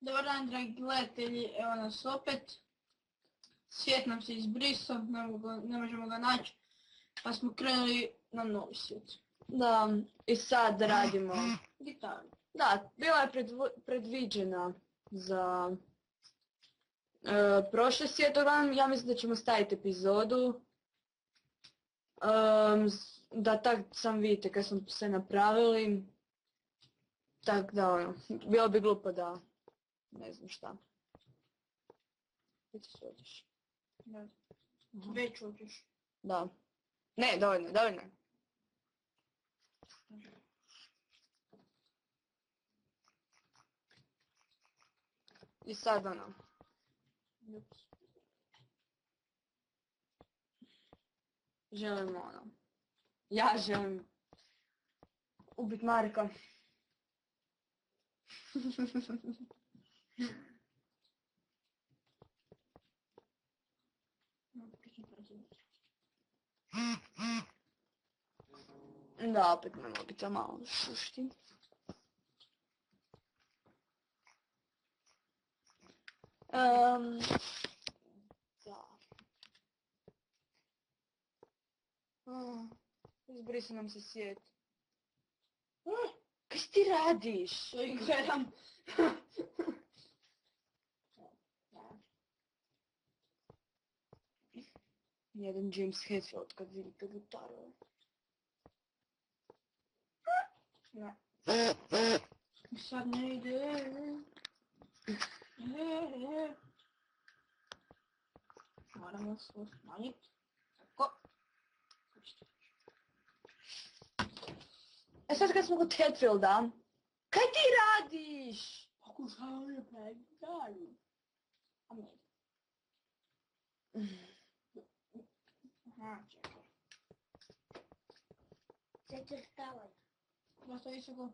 Dobar dan, dragi gledatelji, evo nas opet. Svijet nam se izbrisao, ne možemo ga naći, pa smo krenuli na novi svijet. Da, i sad radimo. Gitaru. Da, bila je predviđena za prošli svijet, ja mislim da ćemo staviti epizodu. Da tak sam vidite kad smo sve napravili. Tak da, bilo bi glupo da, ne znam šta. Gdje ti se ođeš? Već uđeš. Da. Ne, dovoljno. I sad ono. Želimo ono. Ja želim ubit Marka. Da, opet me mobitel malo šušti. Da. Izbrisa nam se svijet. Kaj ti radiš? To i gledam. Jedan James Hetfield kad vidite gitaru. Ne. Sad ne ide. Moramo se smanjiti. Tako. E sad kad smo kod Hetfielda, kaj ti radiš? Pokušavam je praviti gitaru. A ne. Aha, čekaj. Sad će stavati. Da stavi se go.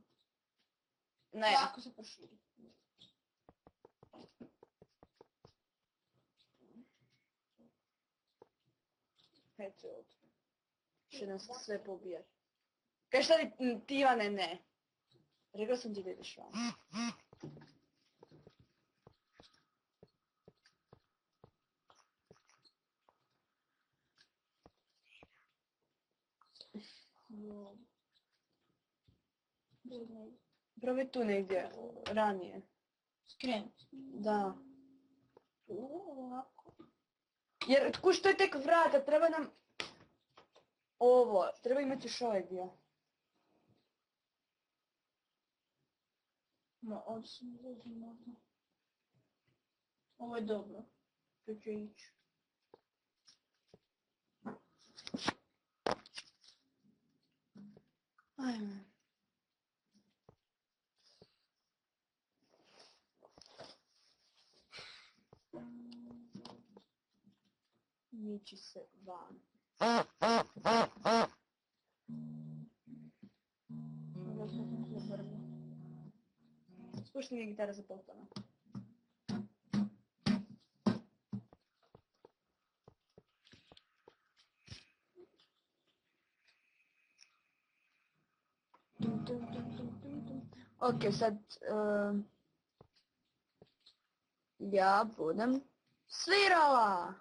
Ne. Lako se proširi. Hetfield. Će nas sve pobijati. Kaj šta ti Ivane ne? Rekao sam ti da ideš van. Probaj tu negdje, ranije. Skrenuti. Da. Ovako. Jer kuš to je tek vrata, treba nam ovo, treba imati još ovaj dio. Ma, ovdje se mi zađe možda. Ovo je dobro. To će ići. Ajme. Miči se van. Spušti mi gitara za poltona. Ok, sad ja budem svirala.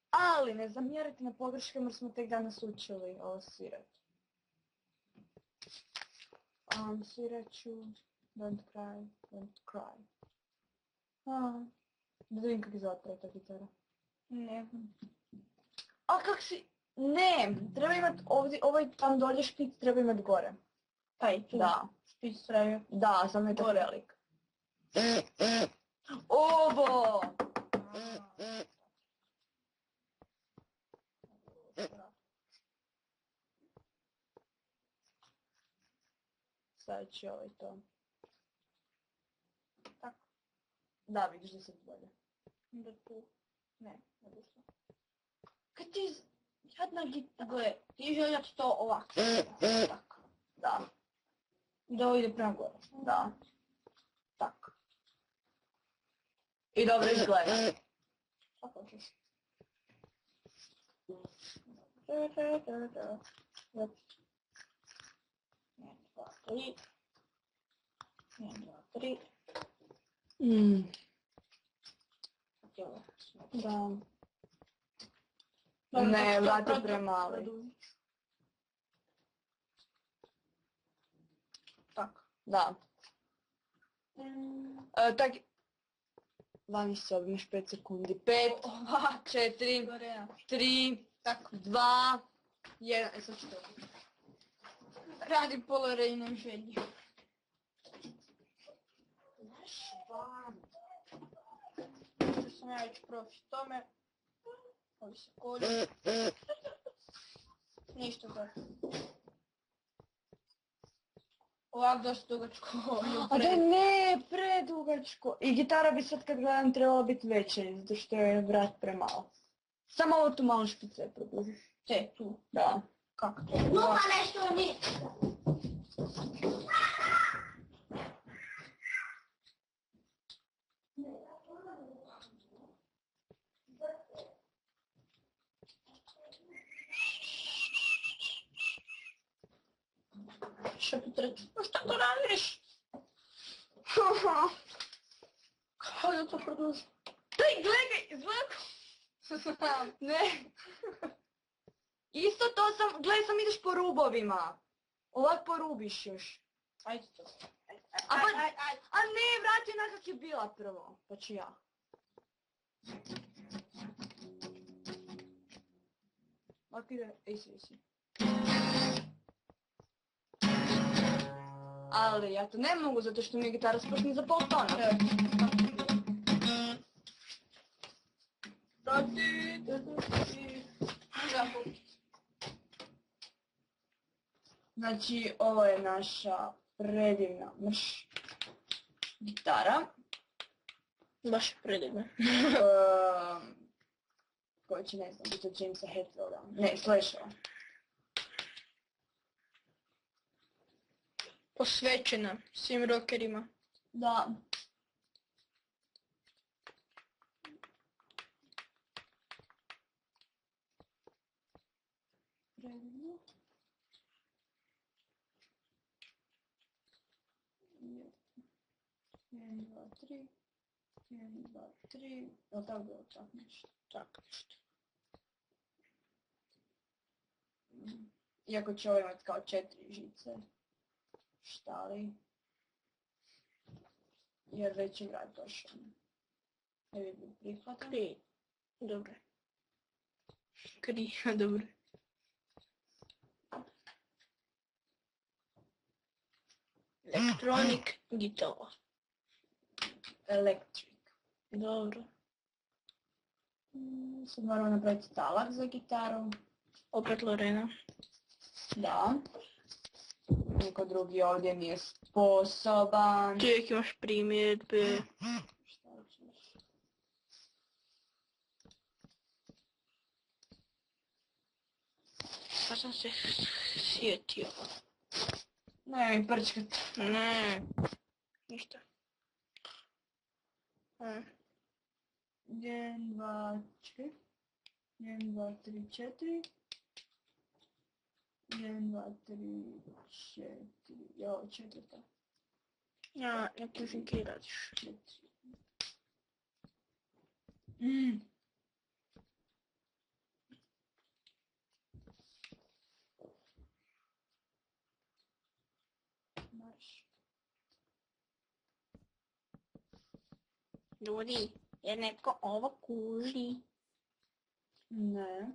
Ali ne zamjerite na pogreške jer smo tek danas učili ovo svirati. Svirat ću Don't Cry, Don't Cry. Da vidim kak izgleda ta gitara. Ne znam. A kak si... Ne, treba imat ovdje, ovaj tam dolje špic treba imat gore. Taj tu. Da. Špic traje. Da, sam je to velik. Ovo! Sad će ovaj to. Tako. Da, vidiš da se bolje. Da tu. Ne, ne bi što. Kad ti... Jadna gitara. Gle, ti željat to ovako. Tako. Da, Da ovo ide prema gore. da. Tako. I dobro izgleda. Šta hoćeš? Jedan, dva, tri. 1, 2, 3. Mm, da. Ne, vrat je premali. Tako. Da. Tak, vani se imaš 5 sekundi. 5, 4, 3, Tako. 2, 1. Sad ću to. Radim polarejnom želji. Što sam ja već profi tome. Ovi se kolju. Ništa tako. Ovako dosta dugačko. A da ne, predugačko. I gitara bi sad kad gledam trebala biti veća, zato što je vrat premalo. Samo ovo tu malo špice produžiš. Te, tu. Da. Kako to? Lupa nešto nije. Što ti treba? No šta to radiš? Kako da to produži? Daj, gledaj, izgleda. Ne. Isto to sam, gledaj sam ideš po rubovima. Ovak porubiš još. Ajde to. A ne, vrati onak kak je bila prvo. Pa ću ja. Ovak ide, isi. Ali ja to ne mogu zato što mi je gitara spušten za pol tona. Znači, ovo je naša predivna gitara. Baš je predivno. Koja će, ne znam, biti od Jamesa Hetfielda. Ne, Slashova. Posvećena svim rockerima. Da. Predivno. 1, 2, 3. 1, 2, 3. Jel' tako bilo tako nešto? Tako nešto. Iako će ovo imati kao 4 žice. Štali. Jer već je grad došao. Ne bi bilo prihvatan. Dobro. Dobro. Electronic guitar. Electric. Dobro. Sad moramo napraviti talak za gitaru. Opet Lorena. Da. Niko drugi ovdje nije sposoban. Ti uvijek imaš primjedbe. Šta ćeš? Pa sam se sjetio. Ne mi prčkat. Ne. Ništa. 1, 2, 4. 1, 2, 3, 4. 1, 2, 3, 4. Jo, četvrta. Ja, ne kužim kaj radiš. 4. Marš. Ljudi, je netko ovo kuži? Ne.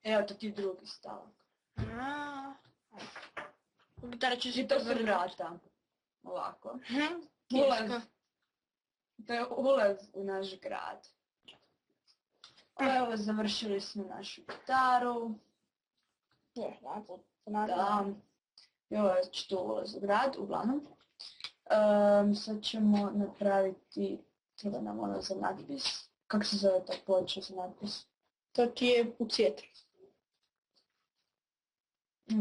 Evo to ti drugi stavak. Gitara će se I to su povrnuti. vrata. Ovako. Ulaz. Ulaz. To je ulaz u naš grad. Evo, završili smo našu gitaru. Da. I ovo je tu ulaz u grad, uglavnom. Sad ćemo napraviti, treba nam ono za natpis. Kako se zove ta ploča za natpis? To ti je u cvijetu.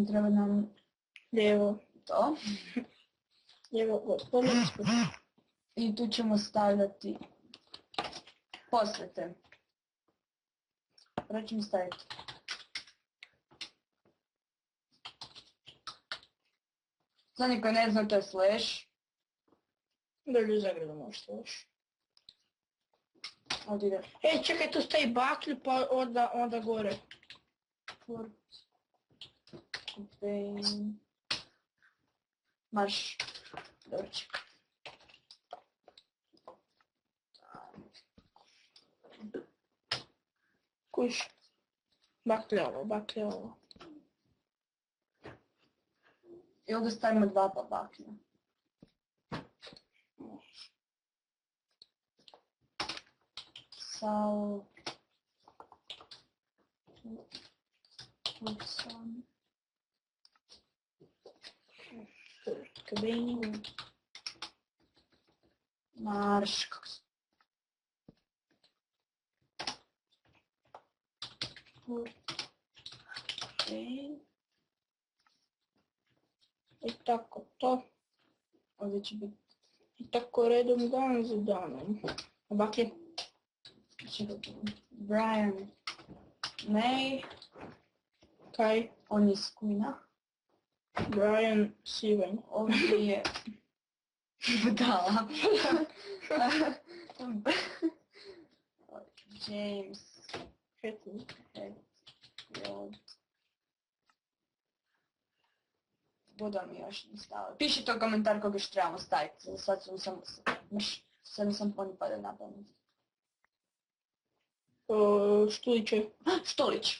Treba nam Lijevo. to. Lijevo gospod. I tu ćemo stavljati posvete. Prvo ćemo staviti. Za niko ne zna, to je slash. Dolje zagradu možete još. Ovdje ide. E, čekaj, tu stoji baklju, pa onda gore. Cobain. Marš. Dobro, čekaj. Kuš. Baklja ovo. I ovdje stavimo 2 pa baklja. Sal. Sam. Cobain. Marš. Kako se... Cobain. I tako to. Ovdje će biti... I tako redom dan za danom. A baklje? Brian May. Kaj? On je s Queena. Brian Sivan. Ovdje je... Budala. James Hetfield. Budu mi još ne staviti. Pišite u komentar koga još trebamo staviti. Sad nisam ponipada na pamet. Štuliće. Štolić.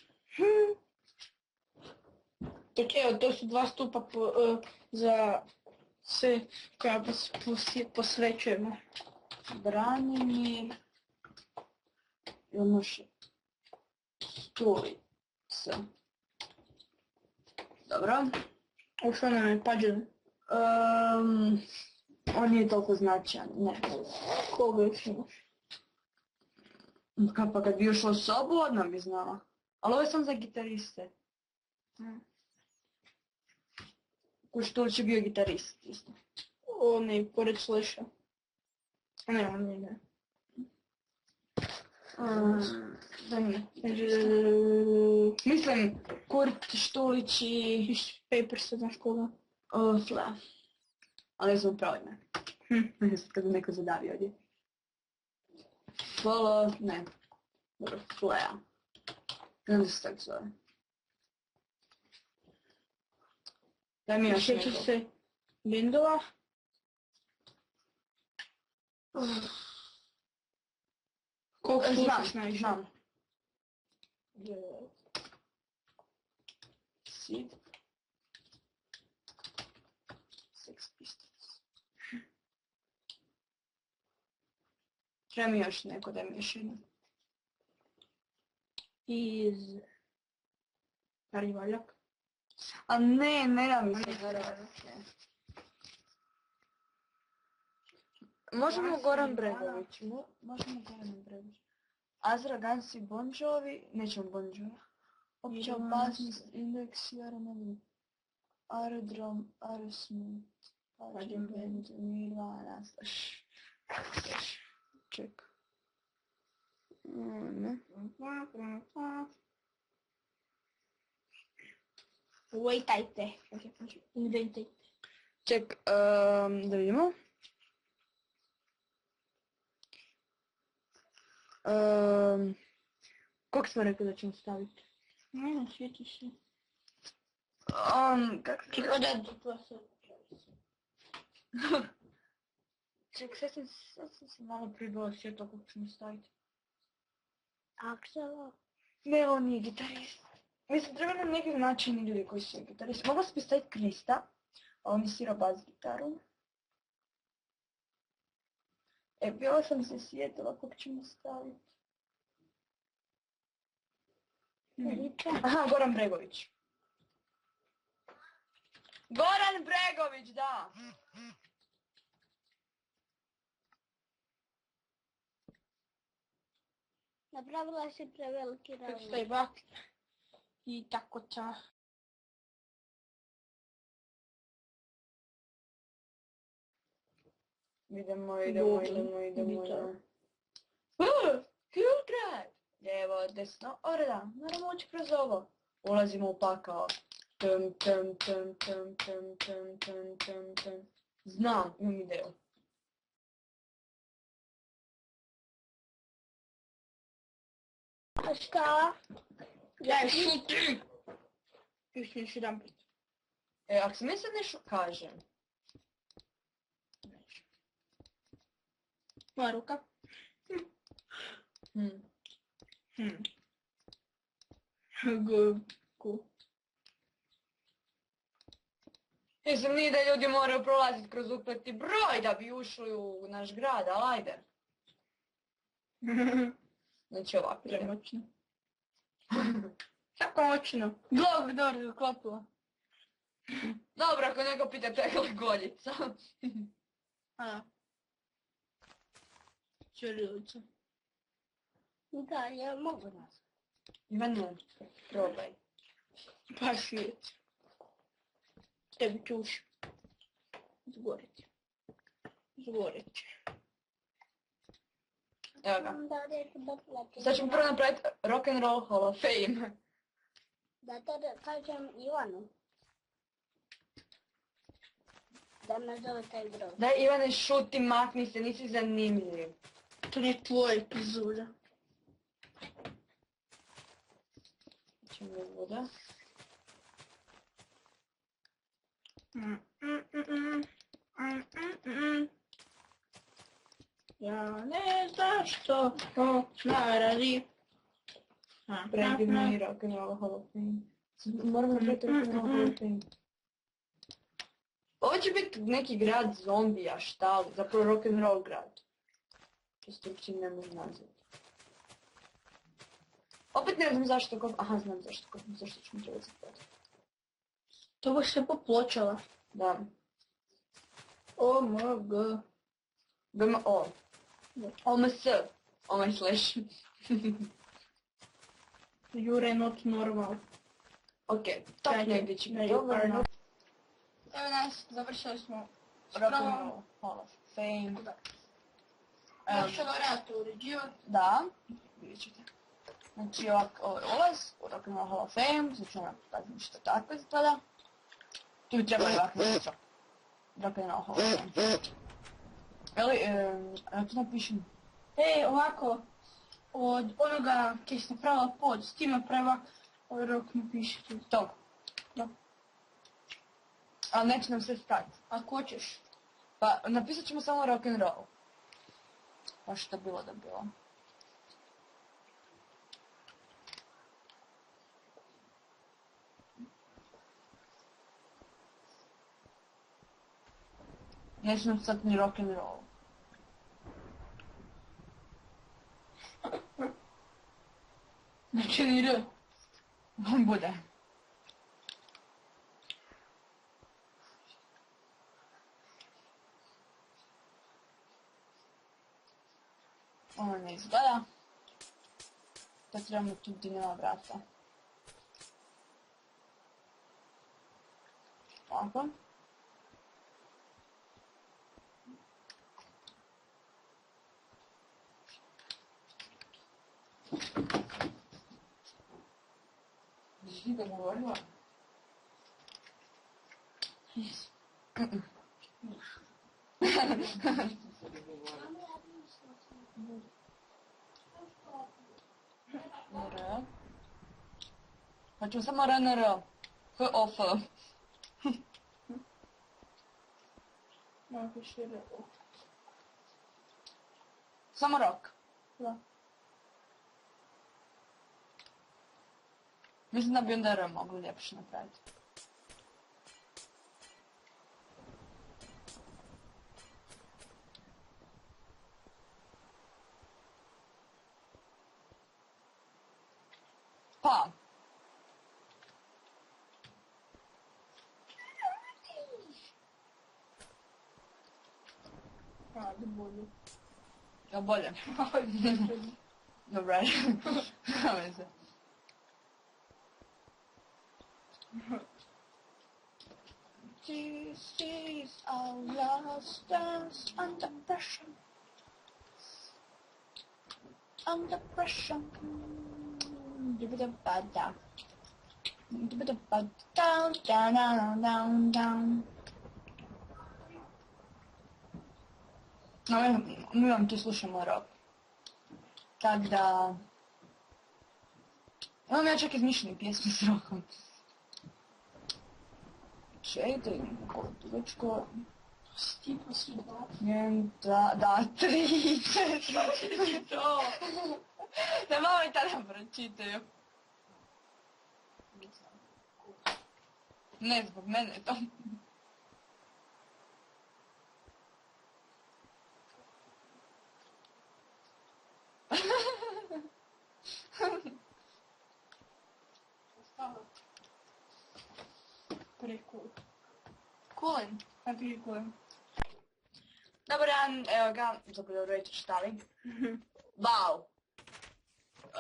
To su 2 stupa za sve koja posvećujemo. Branimir. Jonoš Štulica. Dobro. U što nam je pađen? On nije toliko značajan, ne. Koga još imaš? Pa kad bi ušla u sobu, odmah bi znala. Ali ovo je sam za gitariste. Štulić je bio gitarist, isto. On je pored Slasha. Ne, on ne. Mislim, Kurt Štulić i... Papersa, znaš koga? Flea. Ali ne znam pravo ime. Ne znam kad bi neko zadavio ovdje. Ne. Dobro, Flea. Ne znam se tako zove. Daj mi još Sjeća nekog. se Bindova. Koliko slušaš najviše? Znam. Sid. Sex Pistols. Treba mi još neko da mi još jedno. Iz... Stari valjak. A ne da mi se verovati. Možemo Goran Bregović. Možemo Goran Bregović. Azra Gansi Bon Jovi. Nećemo Bon Jovi. Opća opasnost, indeks, Jara, ne znam. Aerodrom, Aerosmith. Pađen Band, Nirvana. Ček. Ne. Waitajte. Inventajte. Ček, da vidimo. Kog smo rekli da ćemo staviti? Ne, sjeti se. Kako da... Ček, sad sam se malo pribala sjetla kog ćemo staviti. Aksela. Ne, on nije gitarist. Mislim, treba nam neki način ljudi koji su gitaristi. Mogla sam bi staviti Krista, a on je svirao bas gitaru. Bila sam se sjetila kog ćemo staviti. Aha, Goran Bregović. Goran Bregović, da! Napravila si preveliki ravno. Stoji baklja. I tako ta. Idemo. Hilgrad! Lijevo, desno, orda. Moramo ući kroz ovo. Ulazimo u pakao. Znam, imam ideju. A šta? Daj, šuti! Još još jedan put. Ako se mi sad nešto kažem. Moja ruka. Ku. Mislim, nije da ljudi moraju prolaziti kroz upleti broj da bi ušli u naš grad, ali ajde. Znači ovako. Premoćno. Tako moćno. Glog, dobro, zaklopila. Dobro, ako neko pita to je glagoljica. A. Čirilica. Da, ja mogu nas. Ivanu, probaj. Baš vidjeti. Tebi ću uši. Zgoriti. Zgoriti. Evo ga. Da, reći bopla. Sad ćemo prvo napraviti Rock'n'Roll Hall of Fame. Da to da kažem Ivanu. Da me zove taj broj. Daj Ivane, šuti, makni se, nisi zanimljiv. To nije tvoja epizoda. Čemu je voda? Ja ne znam što to naradi. Predivno i Rock'n'Roll Hall of Fame. Moramo napraviti Rock'n'Roll Hall of Fame. Ovo će biti neki grad zombija, šta li? Zapravo Rock'n'Roll grad. Čisto uopće ne mogu nazvati. Opet ne znam zašto kopam. Aha, znam zašto kopam, zašto ću mi trebati zapati. To baš se popločala. Da. OMG. BMO. OMS. OMS slash. Jure not normal. Ok, top negdje će biti dovoljno. Evo nas, završili smo Rock'n'Roll Hall of Fame. Još ćemo vratiti uređivati. Da, vidjet ćete. Znači ovak, ovo je ulaz u Rock'n'Roll Hall of Fame, znači ćemo pokazati što tako izgleda. Tu bi trebali ovak nešto. Rock'n'Roll Hall of Fame. Eli, tu napišem. Ovako, od onoga kje sam napravila pod, s tim napravila ovaj rok napiši tu. Tog. Da. Ali neće nam sve stati. Ako hoćeš. Pa napisat ćemo samo Rock'n'Roll. Pa što bilo da bilo. Neće nam stati ni Rock'n'Roll. Znači ni R. Bude. Ovo ne izgleda. Da trebamo tu gdje nema vrata. Ovako. Ti ga govorila? Yes. R. Hoćemo samo RNR. H-O-F. Napiši R. Samo rock. Da. Mislim da bi onda R mogli ljepše napraviti. Pa. Ajde, bolje. Ja bolje. Ajde, Dobro, ajde. Nema se. This is our last dance under pressure. Under pressure. Down, down, down, down, down. No, mi vam tu slušamo rock. Tak da... Imam ja čak izmišljeni pjesme s rokom. 4, dugačko. Stipa si dva. 1, 2, da, 3, 4, to. Da mama i tada pročitaju. Ne, zbog mene je to. Preko. Kulen. A preko. Dobar dan, evo ga, zapravo reći štali. Wow.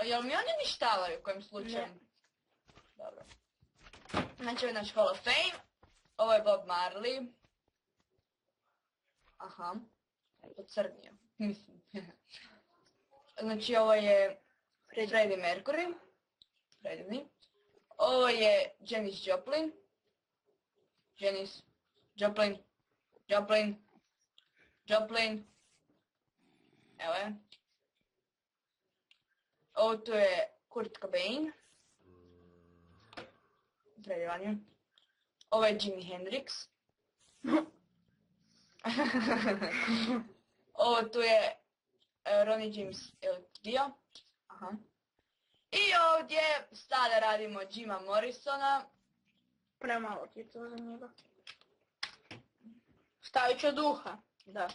Jel mi oni ništavaju u kojem slučaju? Ne. Dobro. Znači ovo je naš Hall of Fame. Ovo je Bob Marley. Aha. Pocrnio. Mislim. Znači ovo je Freddie Mercury. Predivni. Ovo je Janis Joplin. Janis Joplin. Joplin. Joplin. Evo je. Ovo tu je Kurt Cobain. Predivanje. Ovo je Jimi Hendrix. Ovo tu je Ronnie James Dio. Aha. I ovdje sada radimo Jima Morrisona. Premalo ti je to za njega. Stavit ću duha. Da.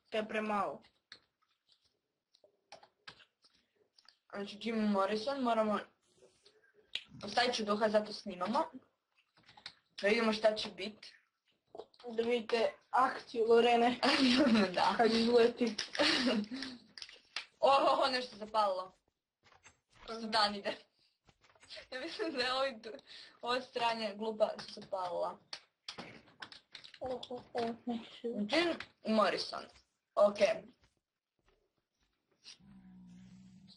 To je premalo. Znači Jim Morrison moramo... Ostavit ću duha, zato snimamo. Da vidimo šta će biti. Da vidite akciju Lorene Da. kad izleti. Nešto zapalilo. Što dan ide. Ja mislim da je ovo stranje glupa zapalila. Neću. Jim Morrison. Ok.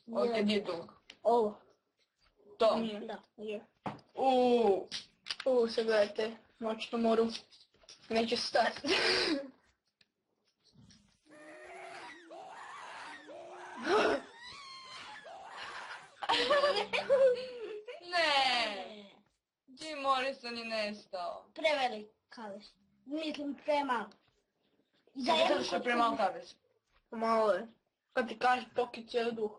Ovdje gdje je dug? Ovo. To. Nije. Da, je. Se gledajte, noć na moru. Neće stati. Ne. Jim Morrison je nestao. Prevelik kavez. Mislim premalo. Za Zato što je premalo kavez. Malo je. Kad ti kažeš toki cijeli duh.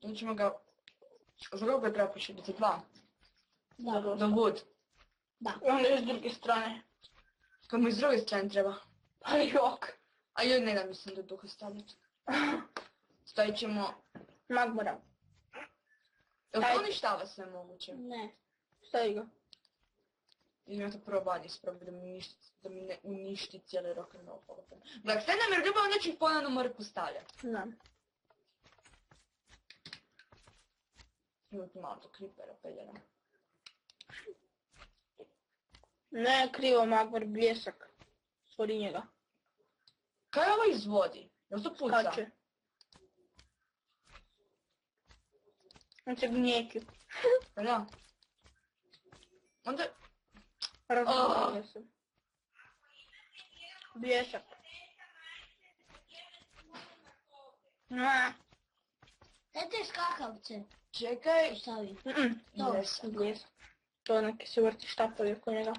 Mi ćemo ga... Za koliko treba poširiti? 2? Da. Do Wood. I onda je s druge strane. Kad mu iz druge strane treba. Pa jok. A joj ne da mislim da duha staviti. Stavit ćemo... Magmora. Jel Ajde. to uništava sve moguće? Ne. Stavi ga. Idem ja to prvo vani isprobati da mi ne uništi cijeli rock'n'roll. Gledaj, sve nam je ljubav, onda ću ih ponovno morat postavljati. Znam. Ima tu malo to kripera peljena. Ne, krivo Magmor, bljesak. Stvori njega. Kaj ovo izvodi? Jel to puca? Skače. On se gnjeki. Pa da. Onda... Razumije se. Bljesak. Dajte skakavce. Čekaj. Stavi. To. Bljesak. Bljesak. To neki se vrti štapovi oko njega.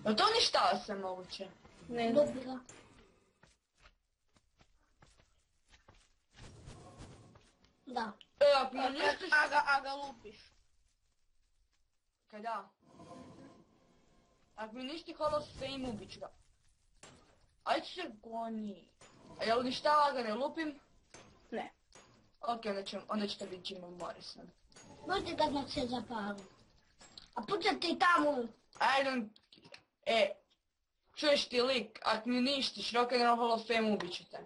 Jel to uništava sve moguće? Ne znam. Lupi ga. Da. Ako mi uništiš... A ga lupiš. Kaj da? Ako mi uništi Hall of Fame, ubit ću ga. Ajde se goni. A jel uništava ga ne lupim? Ne. Ok, onda će to biti Jim Morrison. Možete kad nas se zapali. A pucate i tamo. Ajde, čuješ ti lik, ako mi uništiš Rock'n'Roll Hall of Fame, ubit ću te.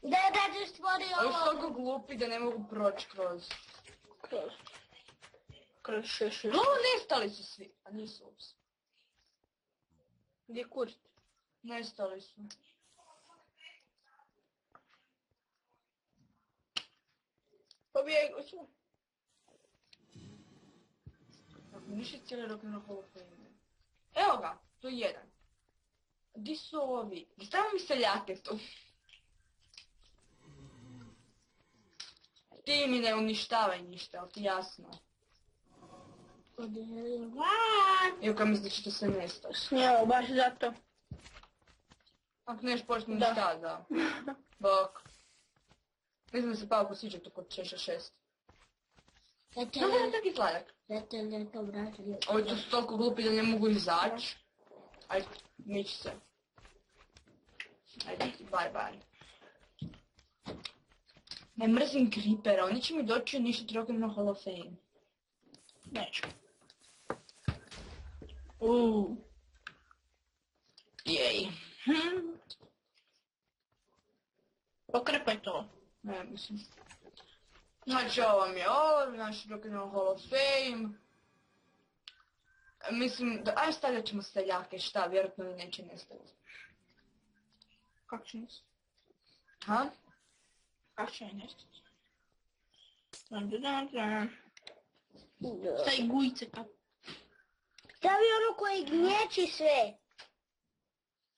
Da ti stvori Ovo su toliko ovo. glupi da ne mogu proći kroz... Kroz šešir. Ovo nestali su svi, a nisu ups. Gdje Kurt? Nestali su. Pobjegli su. Ako mi uništi cijeli Rock'n'Roll Hall of Fame. Evo ga, to je jedan. Di su ovi? Stavimo mi seljake tu. ti mi ne uništavaj ništa, ali ti jasno. Iako misliš da se nestaš. Evo, baš zato. Ako neš počne Da. ništa, da. Bok. Mislim da se Pavku sviđa to kod Češa 6. No, moram tako izladak. Ovi tu su toliko glupi da ne mogu izaći. Ajde, mići se. Ajde, bye. Ne mrzim Creepera, oni će mi doći uništiti Rock'n'Roll Hall of Fame. Neću. Jej. Pokrpaj to. Ne, mislim. Znači, ovo vam je ovo, naš Rock'n'Roll Hall of Fame. Mislim, ajde stavljat ćemo staljake, šta, vjerojatno mi neće nestati. Kako će nestati? Ha? Kako će nestati? Staj gujce kako. Stavi ono koji gnječi sve.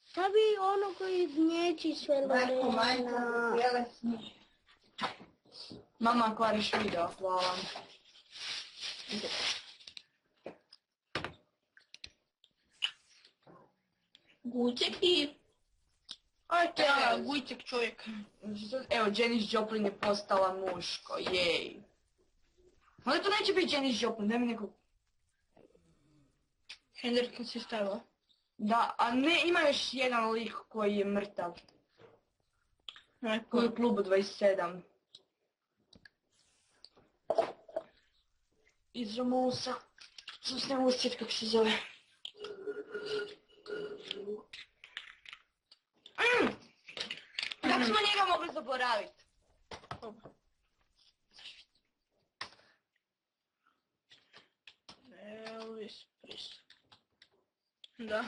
Stavi ono koji gnječi sve, Lorena. Mama, kvariš video, hvala. Gujcek i... Ajde, ja, gujcek čovjek. Evo, Janis Joplin je postala muško, jej. Ali to neće biti Janis Joplin, daj mi nekog... Henderson si stavila. Da, a ne, ima još jedan lik koji je mrtav. Koji je u klubu 27. Iz Romusa. Sam se ne mogu sjetiti kako se zove. Kako smo njega mogli zaboraviti? Elvis Presley. Da.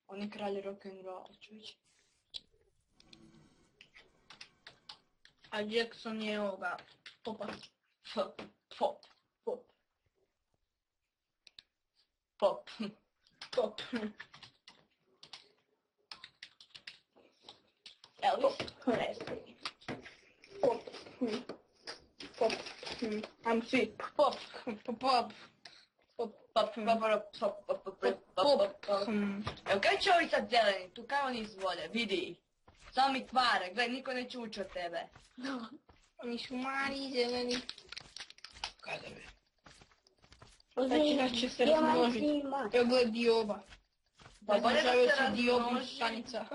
On je kralj rock'n'rolla, čuć. A Jackson je ovoga. Popa. Pop. Pop. Elvis Presley. Pop. I'm sweet. Pop. Evo kaj će ovi sad zeleni, tu kaj oni izvode, vidi. Samo mi kvare, gledaj, niko neće ući od tebe. Oni su mali, zeleni. Kada bi? Znači će se Dijamanti razmnožiti. ima. Evo gled dioba. Pa bolje da Razmnožavaju se se diobom razmnoži. stanica.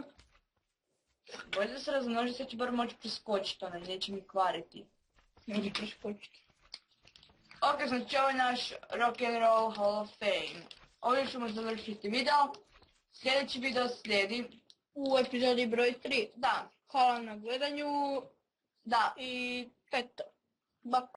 Bolje da se razmnoži, sad će bar moći preskočiti onaj, neće mi kvariti. Neće preskočiti. Ok, znači ovo je naš Rock'n'Roll Hall of Fame. Ovdje ćemo završiti video. Sljedeći video slijedi. U epizodi broj 3. Da, Hvala na gledanju da. i eto. Bak.